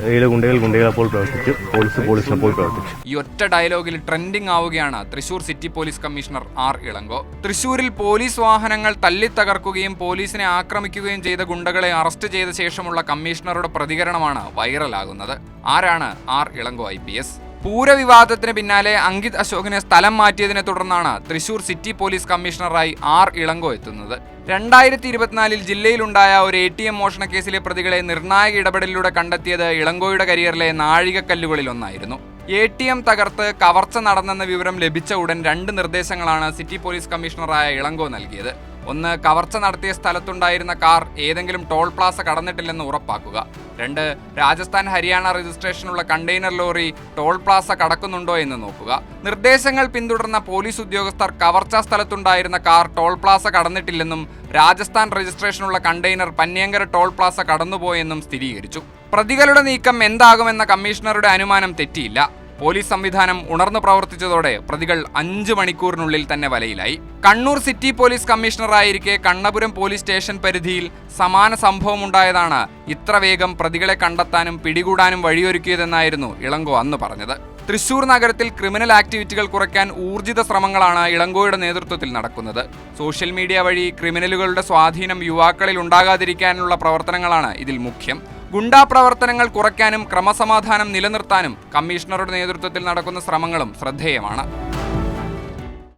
ഗുണ്ടകളെ പ്രവർത്തിച്ചു, പോലീസിനെ പോൽ പ്രവർത്തിച്ചു. ഈ ഒറ്റ ഡയലോഗിൽ ട്രെൻഡിംഗ് ആവുകയാണ് Thrissur city police commissioner R Ilango. തൃശൂരിൽ പോലീസ് വാഹനങ്ങൾ തല്ലിത്തകർക്കുകയും പോലീസിനെ ആക്രമിക്കുകയും ചെയ്ത ഗുണ്ടകളെ അറസ്റ്റ് ചെയ്ത ശേഷമുള്ള കമ്മീഷണറുടെ പ്രതികരണമാണ് വൈറലാകുന്നത്. ആരാണ് ആർ ഇളങ്കോ IPS? പൂരവിവാദത്തിന് പിന്നാലെ അങ്കിത് അശോകിനെ സ്ഥലം മാറ്റിയതിനെ തുടർന്നാണ് തൃശൂർ സിറ്റി പോലീസ് കമ്മീഷണറായി ആർ ഇളങ്കോ എത്തുന്നത്. 2024 ജില്ലയിലുണ്ടായ ഒരു ATM മോഷണ കേസിലെ പ്രതികളെ നിർണായക ഇടപെടലിലൂടെ കണ്ടെത്തിയത് ഇളങ്കോയുടെ കരിയറിലെ നാഴികക്കല്ലുകളിൽ ഒന്നായിരുന്നു. ATM തകർത്ത് കവർച്ച നടന്നെന്ന വിവരം ലഭിച്ച ഉടൻ 2 നിർദ്ദേശങ്ങളാണ് സിറ്റി പോലീസ് കമ്മീഷണറായ ഇളങ്കോ നൽകിയത്. ഒന്ന്, കവർച്ച നടത്തിയ സ്ഥലത്തുണ്ടായിരുന്ന കാർ ഏതെങ്കിലും ടോൾ പ്ലാസ കടന്നിട്ടില്ലെന്ന് ഉറപ്പാക്കുക. 2, രാജസ്ഥാൻ ഹരിയാന രജിസ്ട്രേഷനുള്ള കണ്ടെയ്നർ ലോറി ടോൾ പ്ലാസ കടക്കുന്നുണ്ടോ എന്ന് നോക്കുക. നിർദ്ദേശങ്ങൾ പിന്തുടർന്ന പോലീസ് ഉദ്യോഗസ്ഥർ കവർച്ചാ സ്ഥലത്തുണ്ടായിരുന്ന കാർ ടോൾ പ്ലാസ കടന്നിട്ടില്ലെന്നും രാജസ്ഥാൻ രജിസ്ട്രേഷനുള്ള കണ്ടെയ്നർ പന്ന്യങ്കര ടോൾ പ്ലാസ കടന്നുപോയെന്നും സ്ഥിരീകരിച്ചു. പ്രതികളുടെ നീക്കം എന്താകുമെന്ന കമ്മീഷണറുടെ അനുമാനം തെറ്റിയില്ല. പോലീസ് സംവിധാനം ഉണർന്നു പ്രവർത്തിച്ചതോടെ പ്രതികൾ 5 മണിക്കൂറിനുള്ളിൽ തന്നെ വലയിലായി. കണ്ണൂർ സിറ്റി പോലീസ് കമ്മീഷണറായിരിക്കെ കണ്ണപുരം പോലീസ് സ്റ്റേഷൻ പരിധിയിൽ സമാന സംഭവമുണ്ടായതാണ് ഇത്ര വേഗം പ്രതികളെ കണ്ടെത്താനും പിടികൂടാനും വഴിയൊരുക്കിയതെന്നായിരുന്നു ഇളങ്കോ അന്ന് പറഞ്ഞത്. തൃശൂർ നഗരത്തിൽ ക്രിമിനൽ ആക്ടിവിറ്റികൾ കുറയ്ക്കാൻ ഊർജിത ശ്രമങ്ങളാണ് ഇളങ്കോയുടെ നേതൃത്വത്തിൽ നടക്കുന്നത്. സോഷ്യൽ മീഡിയ വഴി ക്രിമിനലുകളുടെ സ്വാധീനം യുവാക്കളിൽ ഉണ്ടാകാതിരിക്കാനുള്ള പ്രവർത്തനങ്ങളാണ് ഇതിൽ മുഖ്യം. ഗുണ്ടാ പ്രവർത്തനങ്ങൾ കുറയ്ക്കാനും ക്രമസമാധാനം നിലനിർത്താനും കമ്മീഷണറുടെ നേതൃത്വത്തിൽ നടക്കുന്ന ശ്രമങ്ങളും ശ്രദ്ധേയമാണ്.